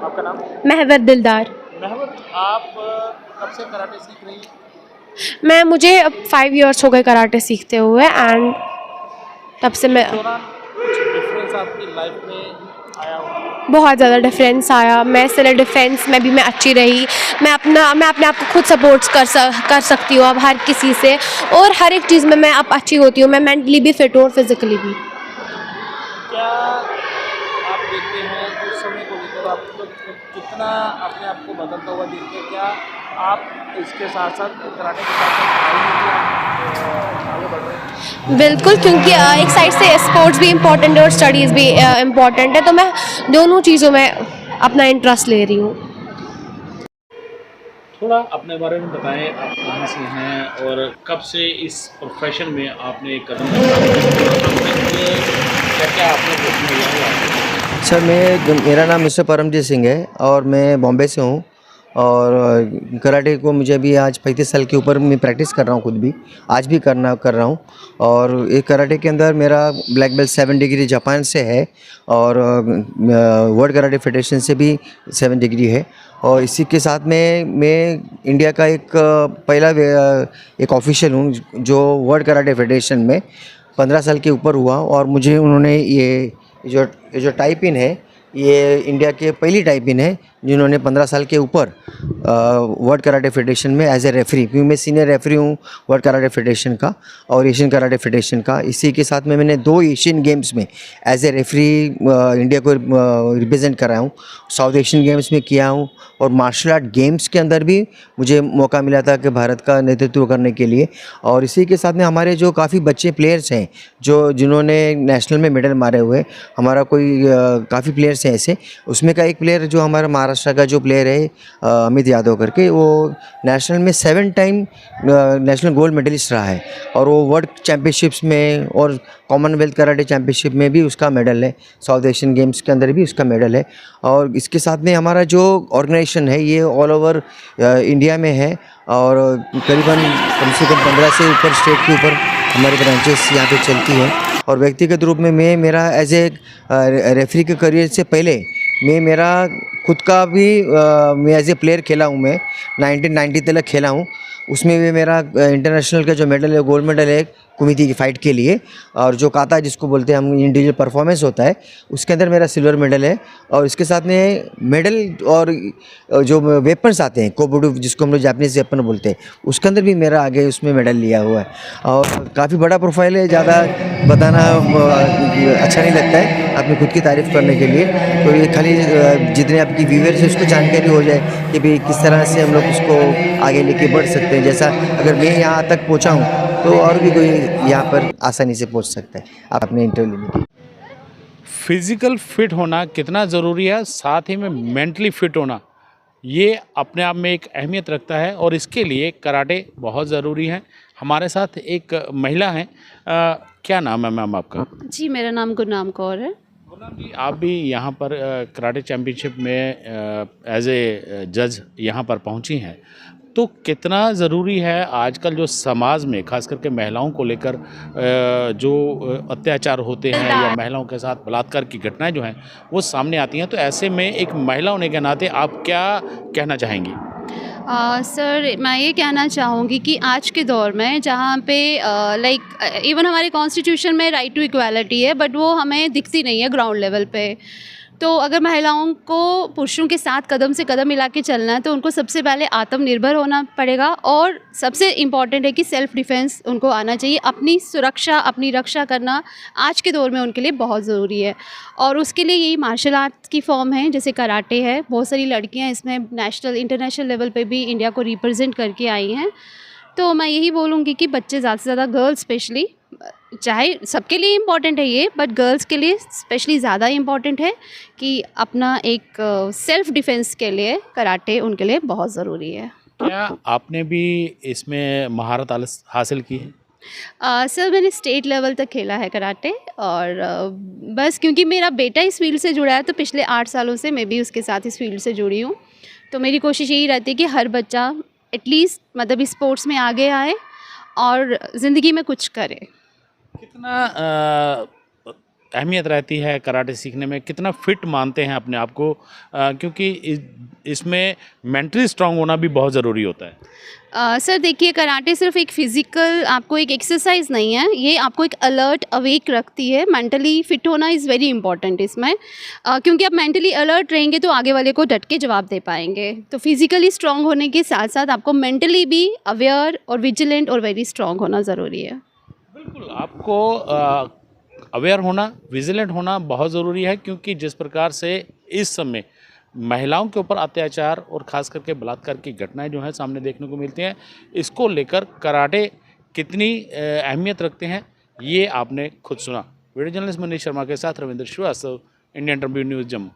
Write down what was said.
आपका नाम? महवर दिलदार। महबूब, आप कब से कराटे सीख रही हैं? मुझे अब 5 इयर्स हो गए कराटे सीखते हुए एंड तब से मैं इस दौरान कुछ डिफरेंस आपकी लाइफ में आया हो? बहुत ज़्यादा डिफरेंस आया। मैं सेल्फ डिफेंस में भी मैं अच्छी रही। मैं अपने आप को खुद सपोर्ट कर सकती हूँ अब हर किसी से, और हर एक चीज़ में मैं अब अच्छी होती हूँ। मैं मेंटली भी फिट हूँ और फिजिकली भी। क्या आप देखते हैं उस समय को लेकर आप लोग कितना अपने आप को बदलता हुआ देखते हैं? क्या आप इसके साथ साथ कराटे के साथ साथ पढ़ाई में भी आप आगे बढ़ रहे हैं? बिल्कुल, क्योंकि एक साइड से स्पोर्ट्स भी इम्पोर्टेंट है और स्टडीज़ भी इम्पोर्टेंट है, तो मैं दोनों चीज़ों में अपना इंटरेस्ट ले रही हूँ। थोड़ा अपने बारे में बताएं, आप कहाँ से हैं और कब से इस प्रोफेशन में आपने एक कदम रखा क्या क्या आपने देखने लिया है? सर मेरा नाम मिस्टर परमजीत सिंह है और मैं बॉम्बे से हूँ। और कराटे को मुझे अभी आज 35 साल के ऊपर मैं प्रैक्टिस कर रहा हूँ, खुद भी आज भी कर रहा हूँ। और ये कराटे के अंदर मेरा ब्लैक बेल्ट 7 डिग्री जापान से है और वर्ल्ड कराटे फेडरेशन से भी 7 डिग्री है। और इसी के साथ में मैं इंडिया का पहला एक ऑफिशियल हूँ जो वर्ल्ड कराटे फेडरेशन में 15 साल के ऊपर हुआ। और मुझे उन्होंने ये जो टाइप इन है, ये इंडिया के पहली टाइप इन है जिन्होंने 15 साल के ऊपर वर्ल्ड कराटे फेडरेशन में एज ए रेफरी, क्योंकि मैं सीनियर रेफरी हूँ वर्ल्ड कराटे फेडरेशन का और एशियन कराटे फेडरेशन का। इसी के साथ में मैंने 2 एशियन गेम्स में एज ए रेफरी इंडिया को रिप्रेजेंट कराया हूँ। साउथ एशियन गेम्स में किया हूँ और मार्शल आर्ट गेम्स के अंदर भी मुझे मौका मिला था कि भारत का नेतृत्व करने के लिए। और इसी के साथ में हमारे जो काफ़ी बच्चे प्लेयर्स हैं जिन्होंने नेशनल में मेडल मारे हुए, हमारा कोई काफ़ी प्लेयर्स हैं ऐसे। उसमें का एक प्लेयर जो हमारा महाराष्ट्र का जो प्लेयर है अमित यादव करके, वो नेशनल में 7 टाइम नेशनल गोल्ड मेडलिस्ट रहा है और वो वर्ल्ड चैम्पियनशिप्स में और कॉमनवेल्थ कराटे चैम्पियनशिप में भी उसका मेडल है, साउथ एशियन गेम्स के अंदर भी उसका मेडल है। और इसके साथ में हमारा जो ऑर्गेनाइजेशन है ये ऑल ओवर इंडिया में है और करीबन कम से कम 15 से ऊपर स्टेट के ऊपर हमारी ब्रांचेस यहाँ पे चलती हैं। और व्यक्तिगत रूप में मेरा एज ए रेफरी के करियर से पहले मेरा खुद का भी मैं एज ए प्लेयर खेला हूँ। मैं 1990 तक खेला हूँ, उसमें भी मेरा इंटरनेशनल का जो मेडल है गोल्ड मेडल है कुमिति की फ़ाइट के लिए। और जो काता जिसको बोलते हैं हम, इंडिविजुअल परफॉर्मेंस होता है, उसके अंदर मेरा सिल्वर मेडल है। और इसके साथ में मेडल और जो वेपन्स आते हैं कोबुडू जिसको हम लोग जापानीज़ वेपन बोलते हैं, उसके अंदर भी मेरा आगे उसमें मेडल लिया हुआ है। और काफ़ी बड़ा प्रोफाइल है, ज़्यादा बताना अच्छा नहीं लगता है अपनी खुद की तारीफ़ करने के लिए। तो ये खाली जितने आपकी व्यूअर्स है उसको जानकारी हो जाए कि भाई किस तरह से हम लोग उसको आगे लेके बढ़ सकते हैं। जैसा अगर मैं यहाँ तक पहुँचा हूँ तो और भी कोई यहाँ पर आसानी से पहुँच सकता है। आप अपने इंटरव्यू लेने के फिज़िकल फिट होना कितना ज़रूरी है, साथ ही में मेंटली फिट होना, ये अपने आप में एक अहमियत रखता है और इसके लिए कराटे बहुत ज़रूरी है। हमारे साथ एक महिला हैं, क्या नाम है मैम आपका? जी, मेरा नाम गुरनाम कौर है। गुलाम जी, आप भी यहाँ पर कराटे चैम्पियनशिप में एज ए जज यहाँ पर पहुँची हैं, तो कितना ज़रूरी है आजकल जो समाज में खास करके महिलाओं को लेकर जो अत्याचार होते हैं या महिलाओं के साथ बलात्कार की घटनाएं जो हैं वो सामने आती हैं, तो ऐसे में एक महिला होने के नाते आप क्या कहना चाहेंगी? सर, मैं ये कहना चाहूँगी कि आज के दौर में जहाँ पे लाइक इवन हमारे कॉन्स्टिट्यूशन में राइट टू इक्वालिटी है, बट वो हमें दिखती नहीं है ग्राउंड लेवल पे। तो अगर महिलाओं को पुरुषों के साथ कदम से कदम मिला के चलना है तो उनको सबसे पहले आत्मनिर्भर होना पड़ेगा, और सबसे इम्पॉर्टेंट है कि सेल्फ़ डिफेंस उनको आना चाहिए। अपनी सुरक्षा, अपनी रक्षा करना आज के दौर में उनके लिए बहुत ज़रूरी है, और उसके लिए यही मार्शल आर्ट की फॉर्म है, जैसे कराटे है। बहुत सारी लड़कियां इसमें नेशनल इंटरनेशनल लेवल पे भी इंडिया को रिप्रेजेंट करके आई हैं। तो मैं यही बोलूँगी कि बच्चे ज़्यादा से ज़्यादा गर्ल्स स्पेशली, चाहे सबके लिए इम्पॉर्टेंट है ये, बट गर्ल्स के लिए स्पेशली ज़्यादा इम्पॉर्टेंट है कि अपना एक सेल्फ़ डिफेंस के लिए कराटे उनके लिए बहुत ज़रूरी है। क्या आपने भी इसमें महारत हासिल की है? सर, मैंने स्टेट लेवल तक खेला है कराटे, और बस क्योंकि मेरा बेटा इस फील्ड से जुड़ा है तो पिछले 8 सालों से मैं भी उसके साथ इस फील्ड से जुड़ी हूँ। तो मेरी कोशिश यही रहती है कि हर बच्चा एटलीस्ट मतलब स्पोर्ट्स में आगे आए और ज़िंदगी में कुछ करे। कितना अहमियत रहती है कराटे सीखने में, कितना फिट मानते हैं अपने आप को, क्योंकि इसमें मेंटली स्ट्रांग होना भी बहुत ज़रूरी होता है। सर देखिए, कराटे सिर्फ एक फिज़िकल आपको एक एक्सरसाइज नहीं है, ये आपको एक अलर्ट अवेक रखती है। मेंटली फिट होना इज़ वेरी इंपॉर्टेंट इसमें, क्योंकि आप मेंटली अलर्ट रहेंगे तो आगे वाले को डट के जवाब दे पाएंगे। तो फिज़िकली स्ट्रांग होने के साथ साथ आपको मेंटली भी अवेयर और विजिलेंट और वेरी स्ट्रांग होना ज़रूरी है। बिल्कुल, आपको अवेयर होना, विजिलेंट होना बहुत ज़रूरी है, क्योंकि जिस प्रकार से इस समय महिलाओं के ऊपर अत्याचार और ख़ास करके बलात्कार की घटनाएं जो हैं सामने देखने को मिलती हैं, इसको लेकर कराटे कितनी अहमियत रखते हैं ये आपने खुद सुना। वीडियो जर्नलिस्ट मनीष शर्मा के साथ Ravindra Srivastava, Indian Tribune news, Jammu.